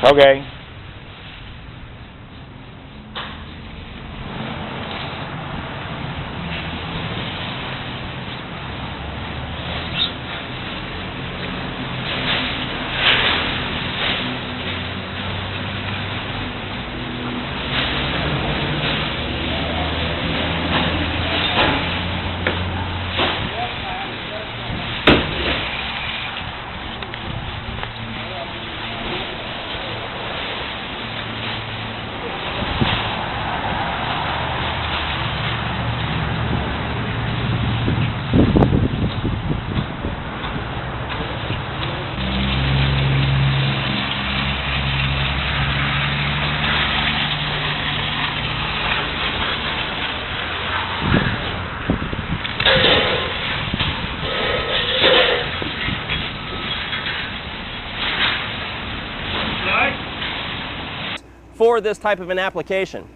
Okay. For this type of an application.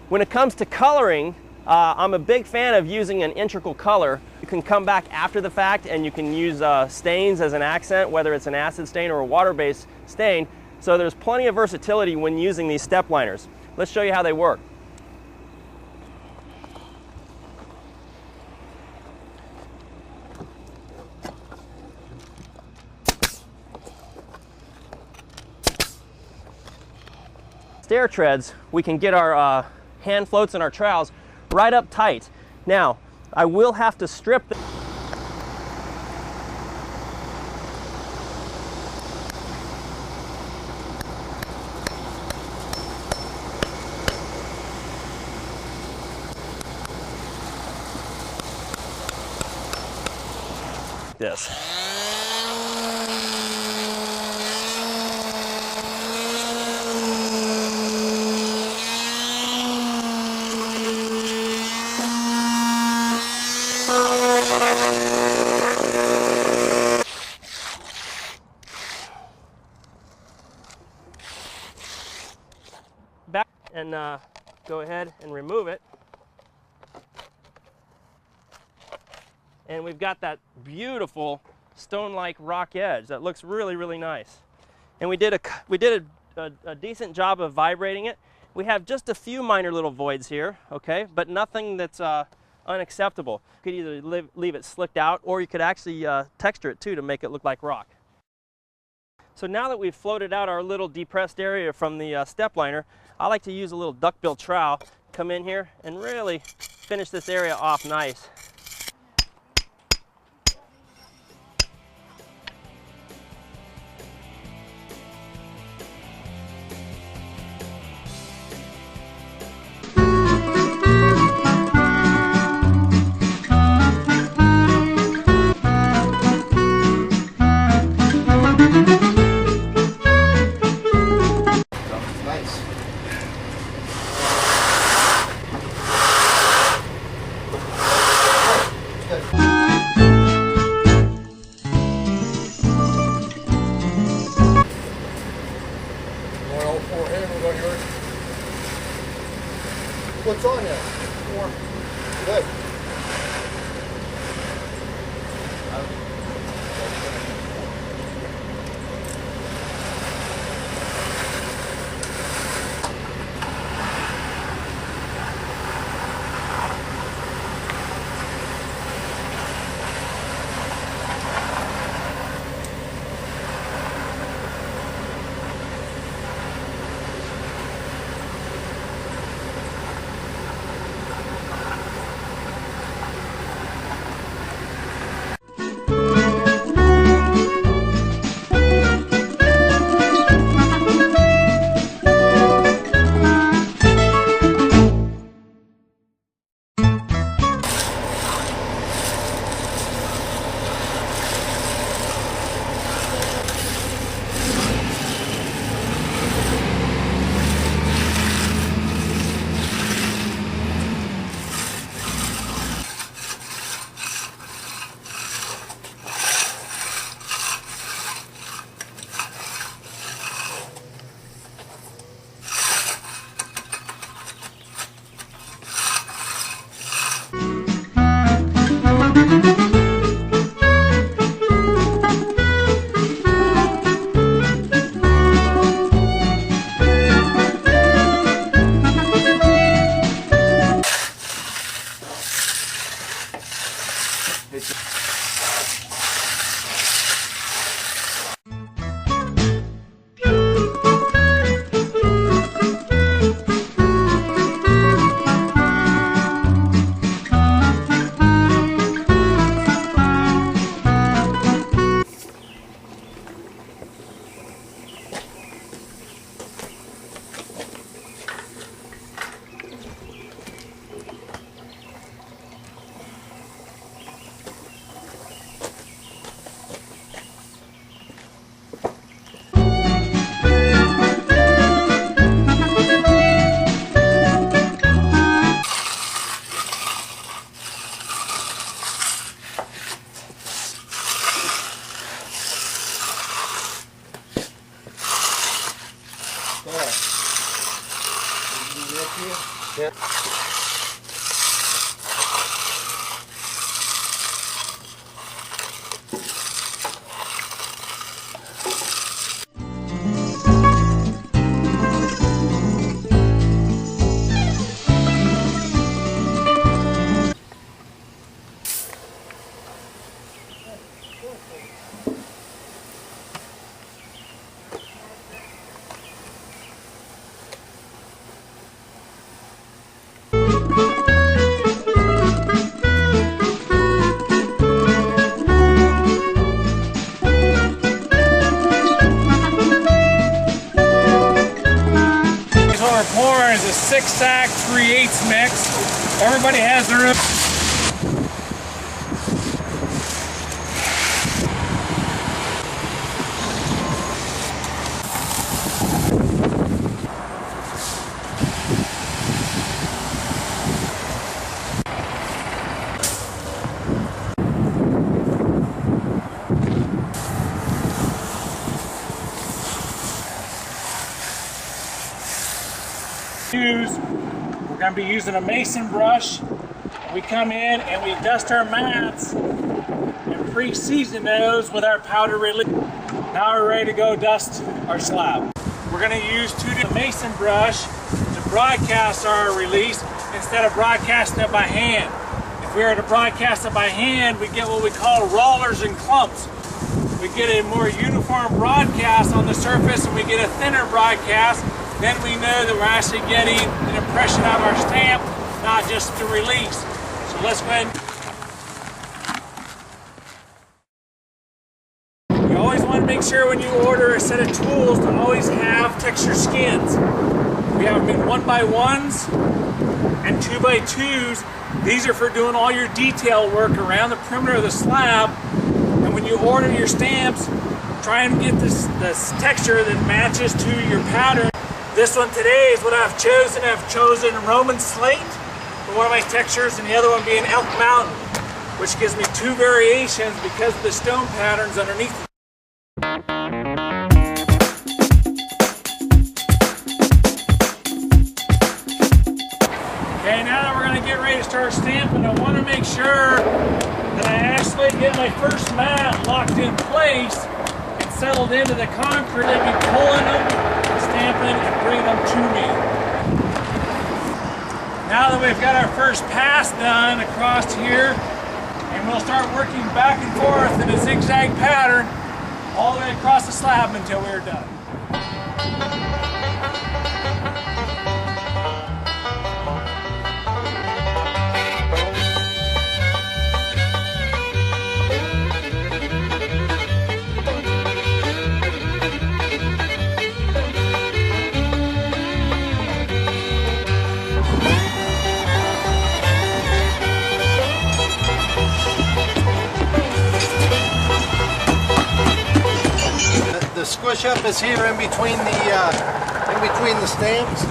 When it comes to coloring, I'm a big fan of using an integral color. You can come back after the fact and you can use stains as an accent, whether it's an acid stain or a water-based stain. So there's plenty of versatility when using these step liners. Let's show you how they work. Stair treads, we can get our hand floats and our trowels right up tight. Now, I will have to strip this. Back and go ahead and remove it. And we've got that beautiful stone-like rock edge that looks really, really nice. And we did a decent job of vibrating it. We have just a few minor little voids here, okay, but nothing that's unacceptable. You could either leave it slicked out, or you could actually texture it too to make it look like rock. So now that we've floated out our little depressed area from the step liner, I like to use a little duckbill trowel, come in here and really finish this area off nice. What's on there? 4. Good. to you? Yeah. What we're pouring is a 6-sack 3/8 mix. Everybody has their own. We're going to be using a mason brush. We come in and we dust our mats and pre-season those with our powder release. Now we're ready to go dust our slab. We're going to use the mason brush to broadcast our release instead of broadcasting it by hand. If we were to broadcast it by hand, we get what we call rollers and clumps. We get a more uniform broadcast on the surface and we get a thinner broadcast. Then we know that we're actually getting an impression of our stamp, not just the release. So let's go ahead. You always want to make sure when you order a set of tools to always have texture skins. We have them in 1x1s and 2x2s. These are for doing all your detail work around the perimeter of the slab. And when you order your stamps, try and get this texture that matches to your pattern. This one today is what I've chosen. I've chosen Roman slate for one of my textures and the other one being Elk Mountain, which gives me two variations because of the stone patterns underneath it. Okay, now that we're going to get ready to start stamping, I want to make sure that I actually get my first mat locked in place and settled into the concrete. I'll be pulling them, stamping, and bringing them to me. Now that we've got our first pass done across here, and we'll start working back and forth in a zigzag pattern all the way across the slab until we're done. The squish up is here in between the stamps.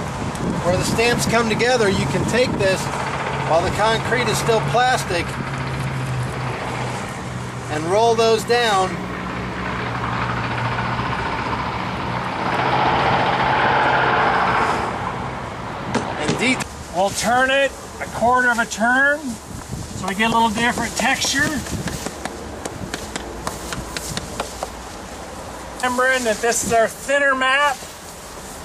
Where the stamps come together, you can take this while the concrete is still plastic and roll those down. And we'll turn it a quarter of a turn so we get a little different texture. Remembering that this is our thinner mat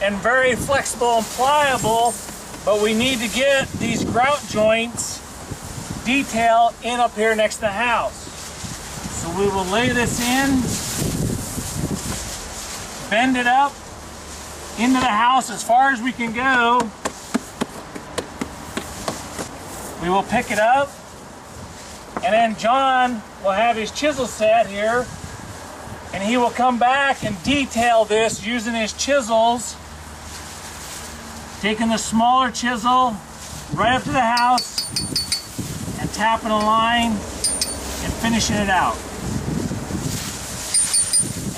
and very flexible and pliable, but we need to get these grout joints detail in up here next to the house. So we will lay this in, bend it up into the house as far as we can go. We will pick it up, and then John will have his chisel set here, and he will come back and detail this using his chisels, taking the smaller chisel right up to the house and tapping a line and finishing it out.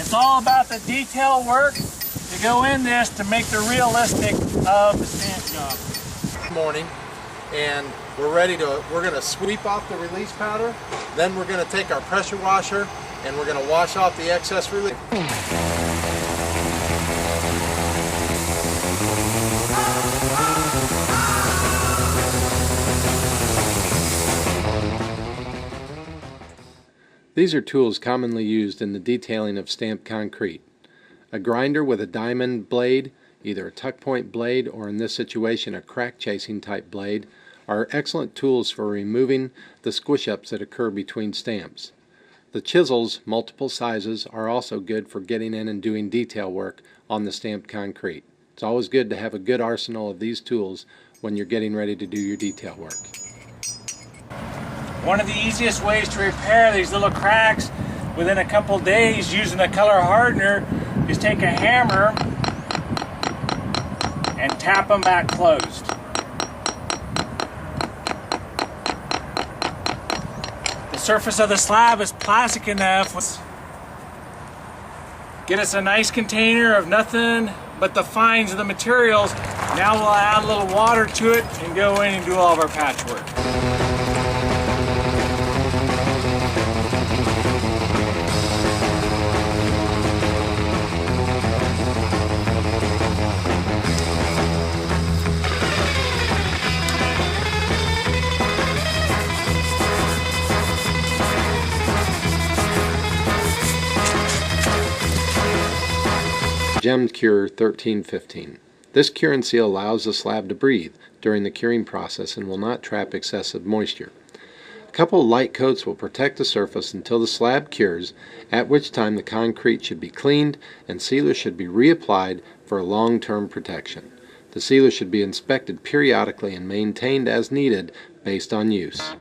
It's all about the detail work to go in this to make the realistic of the stamp job. Good morning, and we're going to sweep off the release powder. Then we're going to take our pressure washer and we're going to wash off the excess release. These are tools commonly used in the detailing of stamped concrete. A grinder with a diamond blade, either a tuck point blade or in this situation a crack chasing type blade, are excellent tools for removing the squish-ups that occur between stamps. The chisels, multiple sizes, are also good for getting in and doing detail work on the stamped concrete. It's always good to have a good arsenal of these tools when you're getting ready to do your detail work. One of the easiest ways to repair these little cracks within a couple days using a color hardener is take a hammer and tap them back closed. The surface of the slab is plastic enough. Get us a nice container of nothing but the fines of the materials. Now we'll add a little water to it and go in and do all of our patchwork. Gem Cure 1315. This cure and seal allows the slab to breathe during the curing process and will not trap excessive moisture. A couple of light coats will protect the surface until the slab cures, at which time the concrete should be cleaned and sealer should be reapplied for a long-term protection. The sealer should be inspected periodically and maintained as needed based on use.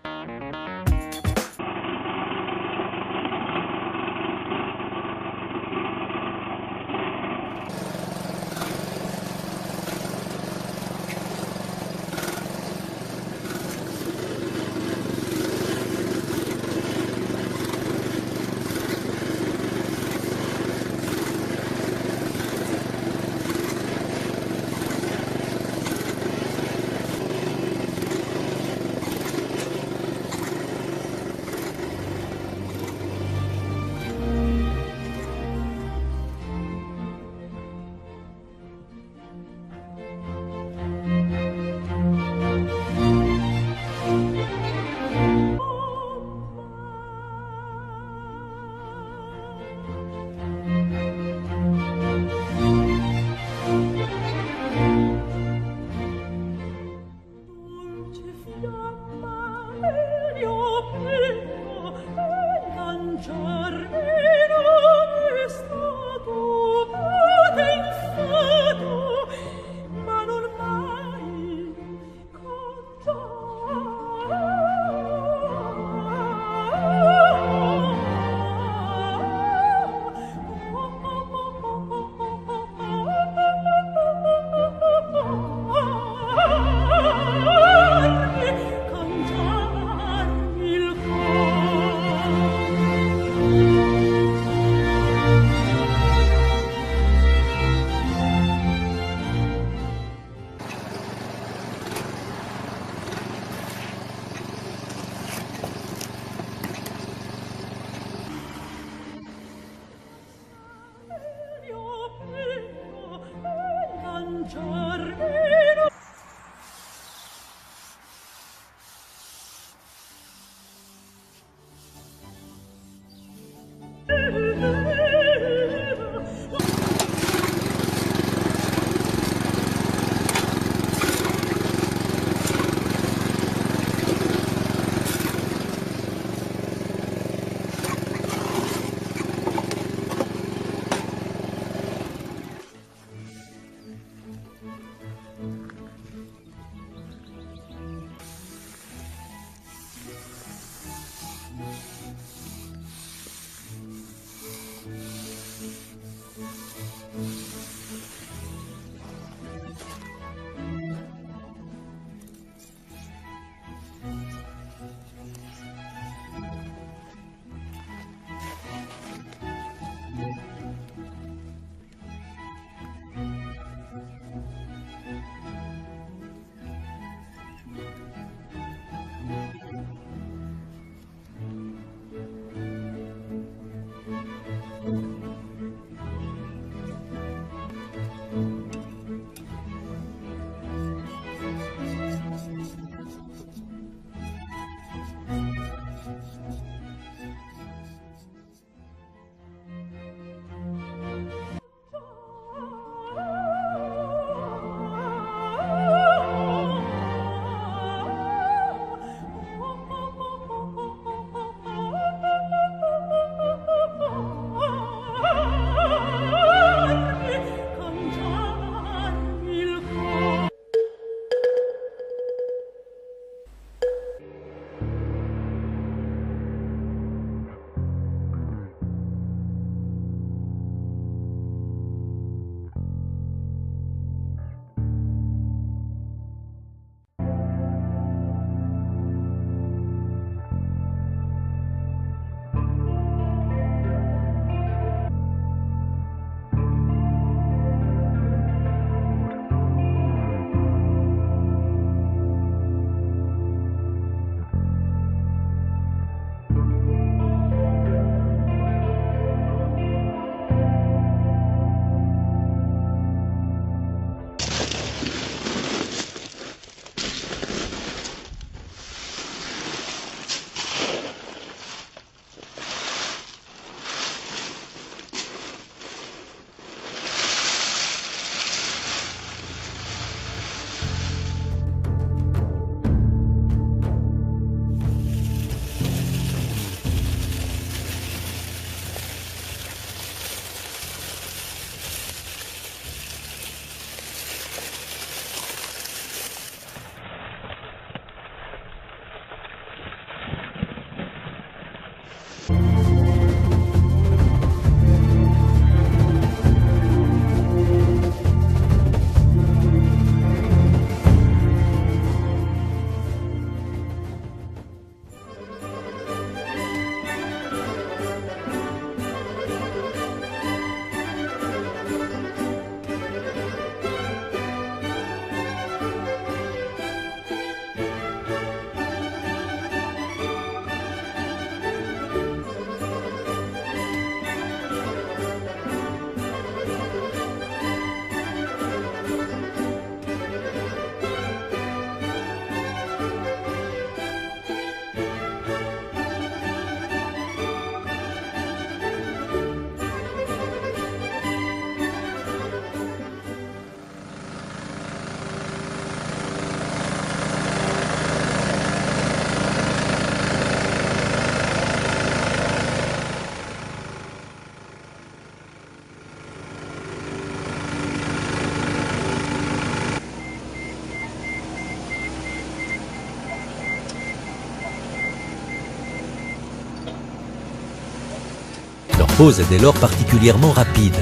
pose est dès lors particulièrement rapide.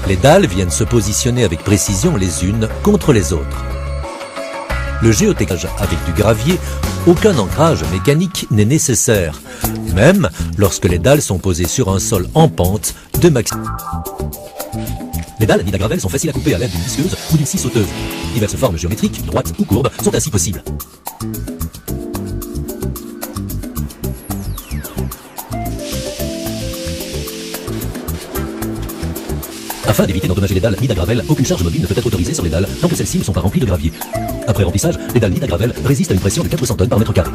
Les dalles viennent se positionner avec précision les unes contre les autres. Le géotécage avec du gravier, aucun ancrage mécanique n'est nécessaire, même lorsque les dalles sont posées sur un sol en pente de maximum. Les dalles nid à gravel sont faciles à couper à l'aide d'une visqueuse ou d'une scie sauteuse. Diverses formes géométriques, droites ou courbes, sont ainsi possibles. Afin d'éviter d'endommager les dalles nid à gravel, aucune charge mobile ne peut être autorisée sur les dalles tant que celles-ci ne sont pas remplies de gravier. Après remplissage, les dalles nid à gravel résistent à une pression de 400 tonnes par mètre carré.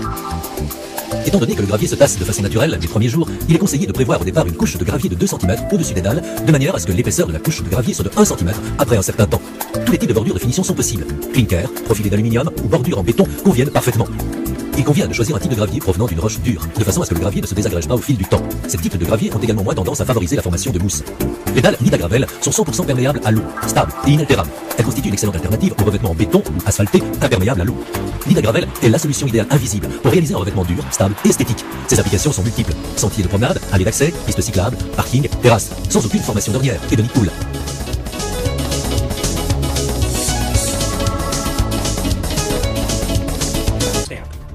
Étant donné que le gravier se tasse de façon naturelle les premiers jours, il est conseillé de prévoir au départ une couche de gravier de 2 cm au-dessus des dalles, de manière à ce que l'épaisseur de la couche de gravier soit de 1 cm après un certain temps. Tous les types de bordures de finition sont possibles. Clinker, profilé d'aluminium ou bordure en béton conviennent parfaitement. Il convient de choisir un type de gravier provenant d'une roche dure, de façon à ce que le gravier ne se désagrège pas au fil du temps. Ces types de gravier ont également moins tendance à favoriser la formation de mousse. Les dalles nid à gravel sont 100% perméables à l'eau, stables et inaltérables. Elles constituent une excellente alternative au revêtement en béton ou asphalté imperméable à l'eau. Nid à gravel est la solution idéale invisible pour réaliser un revêtement dur, stable et esthétique. Ses applications sont multiples. Sentiers de promenade, allées d'accès, pistes cyclables, parking, terrasses, sans aucune formation d'ornière et de nid de poule.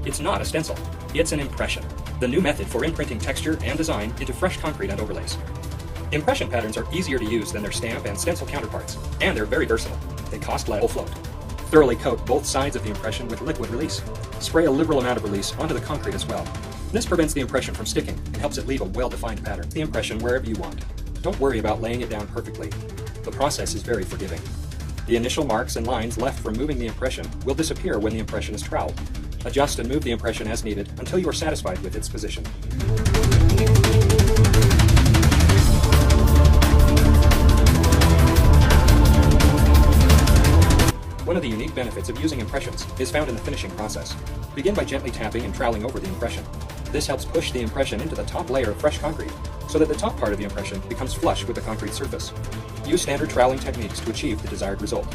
It's not a stencil, it's an impression, the new method for imprinting texture and design into fresh concrete and overlays. Impression patterns are easier to use than their stamp and stencil counterparts, and they're very versatile. They cost less. Float. Thoroughly coat both sides of the impression with liquid release. Spray a liberal amount of release onto the concrete as well. This prevents the impression from sticking and helps it leave a well-defined pattern. The impression wherever you want. Don't worry about laying it down perfectly. The process is very forgiving. The initial marks and lines left from moving the impression will disappear when the impression is troweled. Adjust and move the impression as needed until you are satisfied with its position. One of the unique benefits of using impressions is found in the finishing process. Begin by gently tapping and troweling over the impression. This helps push the impression into the top layer of fresh concrete so that the top part of the impression becomes flush with the concrete surface. Use standard troweling techniques to achieve the desired result.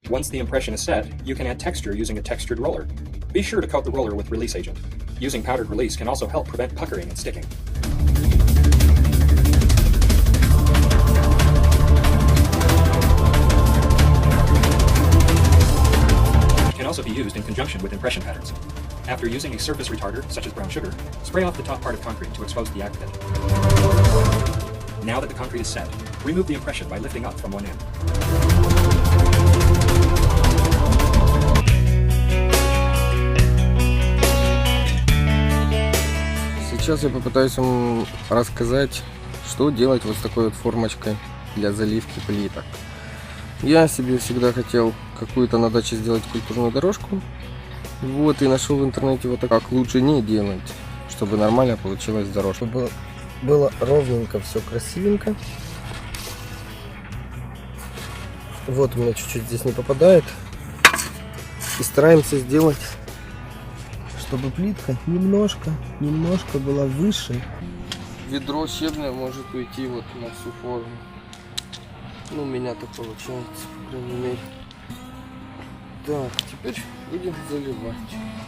Once the impression is set, you can add texture using a textured roller. Be sure to coat the roller with release agent. Using powdered release can also help prevent puckering and sticking. It can also be used in conjunction with impression patterns. After using a surface retarder, such as brown sugar, spray off the top part of concrete to expose the aggregate. Now that the concrete is set, remove the impression by lifting up from one end. Сейчас я попытаюсь вам рассказать, что делать вот с такой вот формочкой для заливки плиток. Я себе всегда хотел какую-то на даче сделать культурную дорожку. Вот, и нашел в интернете вот так, как лучше не делать, чтобы нормально получилась дорожка. Чтобы было ровненько, все красивенько. Вот у меня чуть-чуть здесь не попадает. И стараемся сделать, чтобы плитка немножко была выше. Ведро щебня может уйти вот на всю форму. Ну, у меня так получается, по крайней мере. Так, теперь будем заливать.